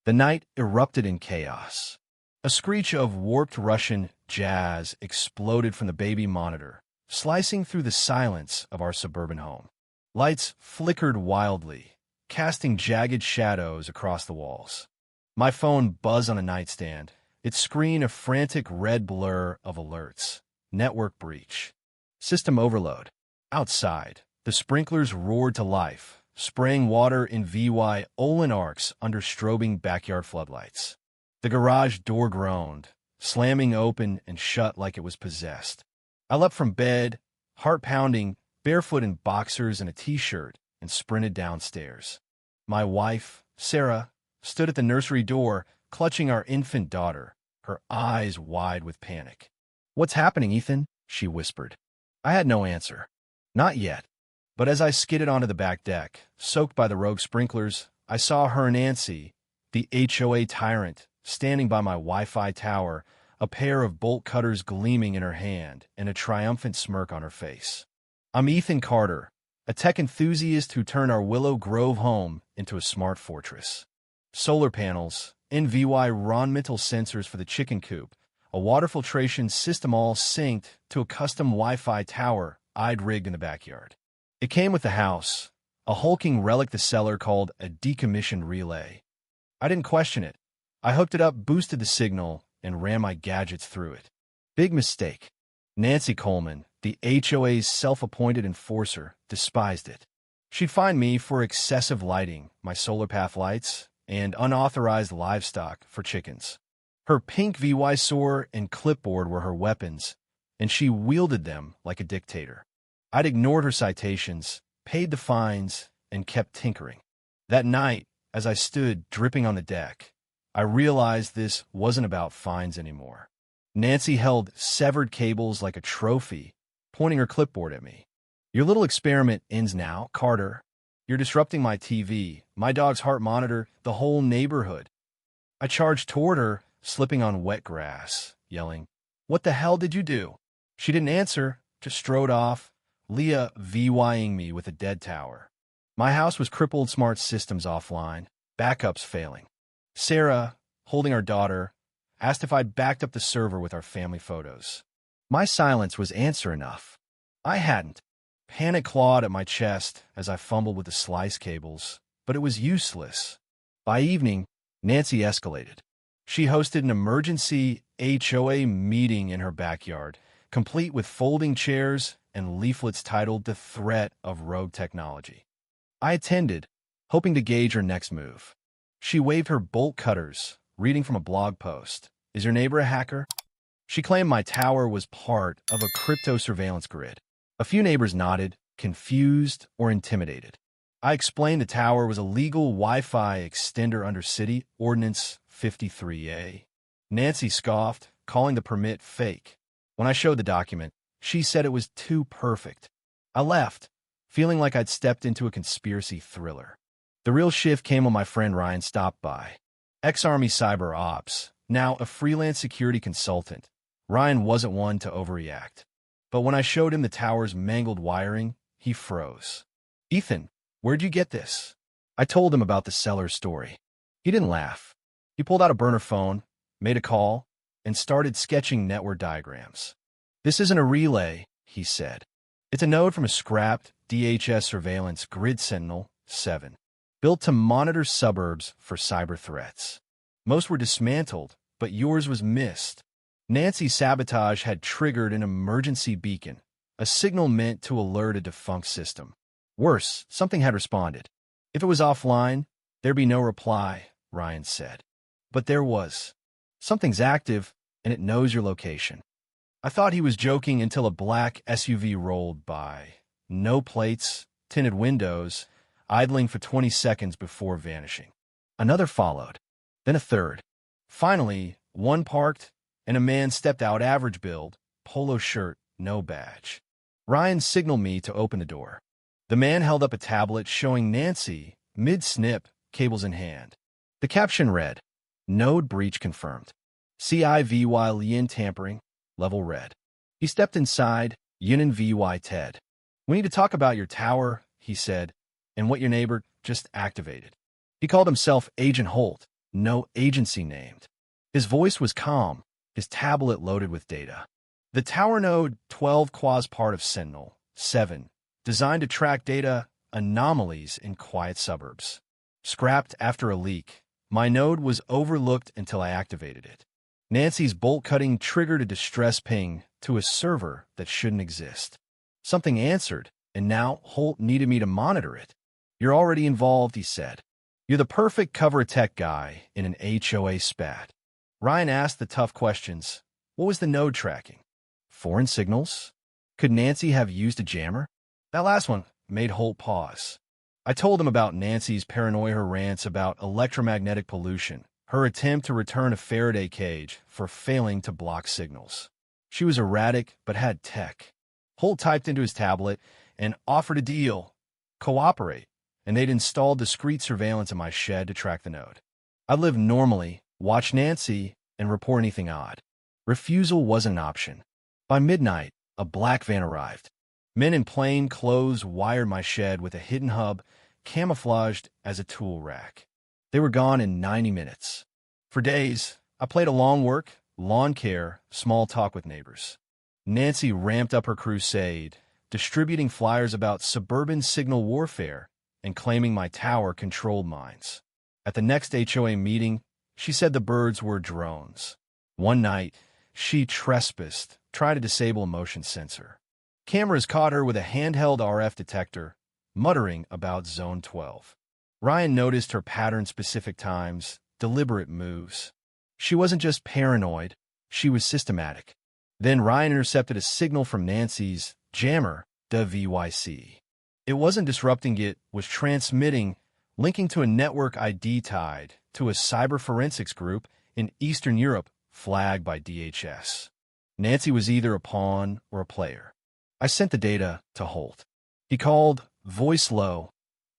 The night erupted in chaos. A screech of warped Russian jazz exploded from the baby monitor, slicing through the silence of our suburban home. Lights flickered wildly, casting jagged shadows across the walls. My phone buzzed on a nightstand, its screen a frantic red blur of alerts. Network breach. System overload. Outside, the sprinklers roared to life, spraying water in VY Olin arcs under strobing backyard floodlights. The garage door groaned, slamming open and shut like it was possessed. I leapt from bed, heart pounding, barefoot in boxers and a t-shirt, and sprinted downstairs. My wife, Sarah, stood at the nursery door, clutching our infant daughter, her eyes wide with panic. "What's happening, Ethan?" she whispered. I had no answer. Not yet. But as I skidded onto the back deck, soaked by the rogue sprinklers, I saw her Nancy, the HOA tyrant, standing by my Wi-Fi tower, a pair of bolt cutters gleaming in her hand and a triumphant smirk on her face. I'm Ethan Carter, a tech enthusiast who turned our Willow Grove home into a smart fortress. Solar panels, environmental sensors for the chicken coop, a water filtration system all synced to a custom Wi-Fi tower I'd rigged in the backyard. It came with the house, a hulking relic the seller called a decommissioned relay. I didn't question it. I hooked it up, boosted the signal, and ran my gadgets through it. Big mistake. Nancy Coleman, the HOA's self-appointed enforcer, despised it. She'd fine me for excessive lighting, my solar path lights, and unauthorized livestock for chickens. Her pink VY sword and clipboard were her weapons, and she wielded them like a dictator. I'd ignored her citations, paid the fines, and kept tinkering. That night, as I stood dripping on the deck, I realized this wasn't about fines anymore. Nancy held severed cables like a trophy, pointing her clipboard at me. "Your little experiment ends now, Carter. You're disrupting my TV, my dog's heart monitor, the whole neighborhood." I charged toward her, slipping on wet grass, yelling, "What the hell did you do?" She didn't answer, just strode off, Leah VYing me with a dead tower. My house was crippled, smart systems offline, backups failing. Sarah, holding our daughter, asked if I'd backed up the server with our family photos. My silence was answer enough. I hadn't. Panic clawed at my chest as I fumbled with the slice cables, but it was useless. By evening, Nancy escalated. She hosted an emergency HOA meeting in her backyard, complete with folding chairs and leaflets titled "The Threat of Rogue Technology." I attended, hoping to gauge her next move. She waved her bolt cutters, reading from a blog post. "Is your neighbor a hacker?" She claimed my tower was part of a crypto surveillance grid. A few neighbors nodded, confused or intimidated. I explained the tower was a legal Wi-Fi extender under City Ordinance 53A. Nancy scoffed, calling the permit fake. When I showed the document, she said it was too perfect. I left, feeling like I'd stepped into a conspiracy thriller. The real shift came when my friend Ryan stopped by. Ex-Army cyber ops, now a freelance security consultant. Ryan wasn't one to overreact. But when I showed him the tower's mangled wiring, he froze. "Ethan, where'd you get this?" I told him about the seller's story. He didn't laugh. He pulled out a burner phone, made a call, and started sketching network diagrams. "This isn't a relay," he said. "It's a node from a scrapped DHS surveillance grid Sentinel 7, built to monitor suburbs for cyber threats. Most were dismantled, but yours was missed." Nancy's sabotage had triggered an emergency beacon, a signal meant to alert a defunct system. Worse, something had responded. If it was offline, there'd be no reply, Ryan said. But there was. Something's active, and it knows your location. I thought he was joking until a black SUV rolled by. No plates, tinted windows, idling for 20 seconds before vanishing. Another followed, then a third. Finally, one parked, and a man stepped out, average build, polo shirt, no badge. Ryan signaled me to open the door. The man held up a tablet showing Nancy, mid-snip, cables in hand. The caption read, "Node breach confirmed. CIVY Lien tampering, level red." He stepped inside, Yin and VY Ted. "We need to talk about your tower," he said, "and what your neighbor just activated." He called himself Agent Holt, no agency named. His voice was calm, his tablet loaded with data. The tower node 12 was part of Sentinel 7, designed to track data anomalies in quiet suburbs. Scrapped after a leak, my node was overlooked until I activated it. Nancy's bolt cutting triggered a distress ping to a server that shouldn't exist. Something answered, and now Holt needed me to monitor it. "You're already involved," he said. "You're the perfect cover tech guy in an HOA spat." Ryan asked the tough questions. What was the node tracking? Foreign signals? Could Nancy have used a jammer? That last one made Holt pause. I told him about Nancy's paranoia rants about electromagnetic pollution, her attempt to return a Faraday cage for failing to block signals. She was erratic but had tech. Holt typed into his tablet and offered a deal. Cooperate, and they'd installed discreet surveillance in my shed to track the node. I'd live normally, watch Nancy, and report anything odd. Refusal wasn't an option. By midnight, a black van arrived. Men in plain clothes wired my shed with a hidden hub camouflaged as a tool rack. They were gone in 90 minutes. For days, I played along work, lawn care, small talk with neighbors. Nancy ramped up her crusade, distributing flyers about suburban signal warfare and claiming my tower controlled mines. At the next HOA meeting, she said the birds were drones. One night, she trespassed, tried to disable a motion sensor. Cameras caught her with a handheld RF detector, muttering about Zone 12. Ryan noticed her pattern-specific times, deliberate moves. She wasn't just paranoid, she was systematic. Then Ryan intercepted a signal from Nancy's jammer, the WiFi. It wasn't disrupting, it was transmitting, linking to a network ID tied to a cyber forensics group in Eastern Europe flagged by DHS. Nancy was either a pawn or a player. I sent the data to Holt. He called, voice low.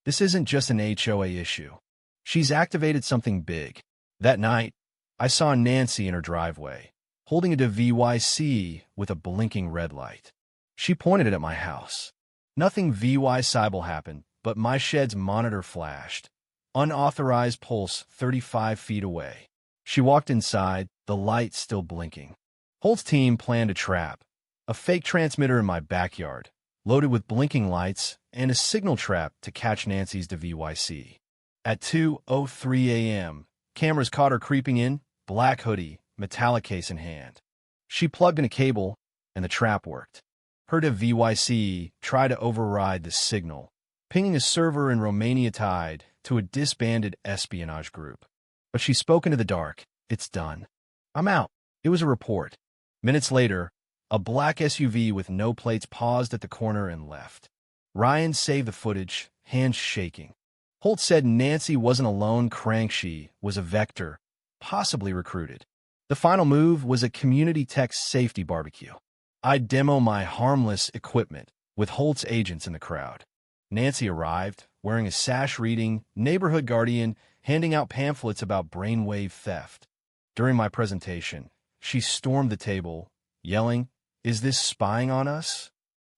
"This isn't just an HOA issue. She's activated something big." That night, I saw Nancy in her driveway, holding a WiFi with a blinking red light. She pointed it at my house. Nothing WiFi happened, but my shed's monitor flashed. Unauthorized pulse 35 feet away. She walked inside, the light still blinking. Holt's team planned a trap. A fake transmitter in my backyard, loaded with blinking lights, and a signal trap to catch Nancy's WiFi. At 2:03 a.m., cameras caught her creeping in, black hoodie, metallic case in hand. She plugged in a cable, and the trap worked. Her WiFi tried to override the signal, pinging a server in Romania tied to a disbanded espionage group. But she spoke into the dark. "It's done. I'm out." It was a report. Minutes later, a black SUV with no plates paused at the corner and left. Ryan saved the footage, hands shaking. Holt said Nancy wasn't a lone crank, she was a vector, possibly recruited. The final move was a community tech safety barbecue. I'd demo my harmless equipment with Holt's agents in the crowd. Nancy arrived, wearing a sash reading, Neighborhood Guardian, handing out pamphlets about brainwave theft. During my presentation, she stormed the table, yelling, "Is this spying on us?"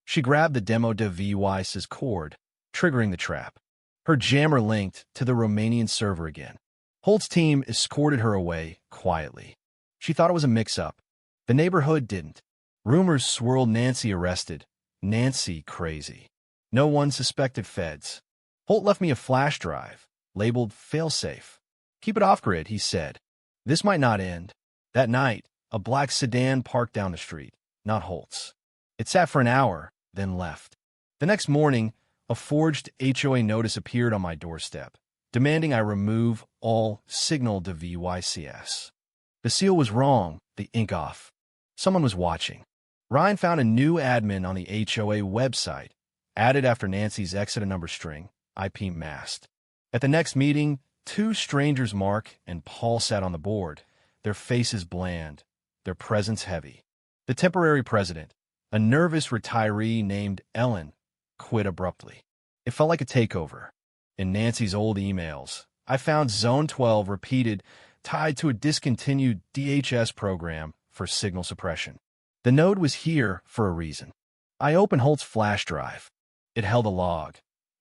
She grabbed the demo WiFi's cord, triggering the trap. Her jammer linked to the Romanian server again. Holt's team escorted her away quietly. She thought it was a mix-up. The neighborhood didn't. Rumors swirled Nancy arrested. Nancy crazy. No one suspected feds. Holt left me a flash drive, labeled failsafe. "Keep it off-grid," he said. "This might not end." That night, a black sedan parked down the street, not Holt's. It sat for an hour, then left. The next morning, a forged HOA notice appeared on my doorstep, demanding I remove all signal to WiFi. The seal was wrong, the ink off. Someone was watching. Ryan found a new admin on the HOA website, added after Nancy's exit a number string, IP masked. At the next meeting, two strangers, Mark and Paul, sat on the board, their faces bland, their presence heavy. The temporary president, a nervous retiree named Ellen, quit abruptly. It felt like a takeover. In Nancy's old emails, I found Zone 12 repeated, tied to a discontinued DHS program for signal suppression. The node was here for a reason. I opened Holt's flash drive. It held a log.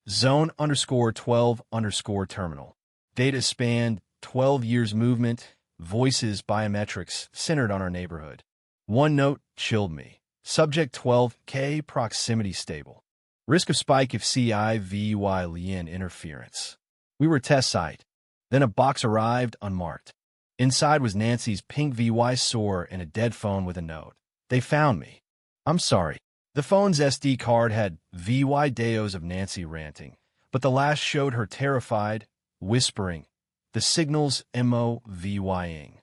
Zone _12_terminal. Data spanned 12 years movement, voices, biometrics centered on our neighborhood. One note chilled me. Subject 12K proximity stable. Risk of spike if CIVY lien interference. We were test site. Then a box arrived unmarked. Inside was Nancy's pink VY sore and a dead phone with a note. They found me. I'm sorry. The phone's SD card had VY Deos of Nancy ranting, but the last showed her terrified, whispering. The signal's MOVYing.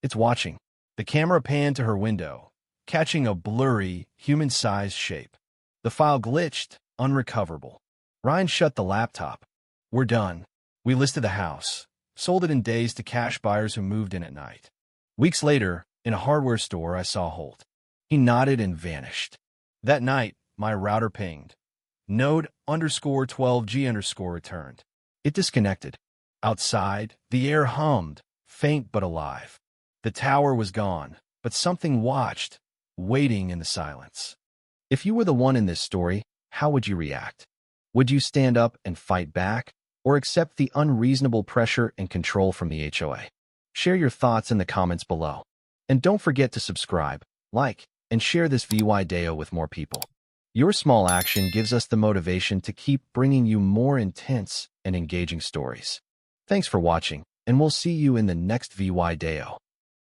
It's watching. The camera panned to her window, catching a blurry, human-sized shape. The file glitched, unrecoverable. Ryan shut the laptop. We're done. We listed the house, sold it in days to cash buyers who moved in at night. Weeks later, in a hardware store, I saw Holt. He nodded and vanished. That night, my router pinged. Node _12G_ returned. It disconnected. Outside, the air hummed, faint but alive. The tower was gone, but something watched, waiting in the silence. If you were the one in this story, how would you react? Would you stand up and fight back, or accept the unreasonable pressure and control from the HOA? Share your thoughts in the comments below. And don't forget to subscribe, like, and share this VY Deo with more people. Your small action gives us the motivation to keep bringing you more intense and engaging stories. Thanks for watching, and we'll see you in the next VY Deo.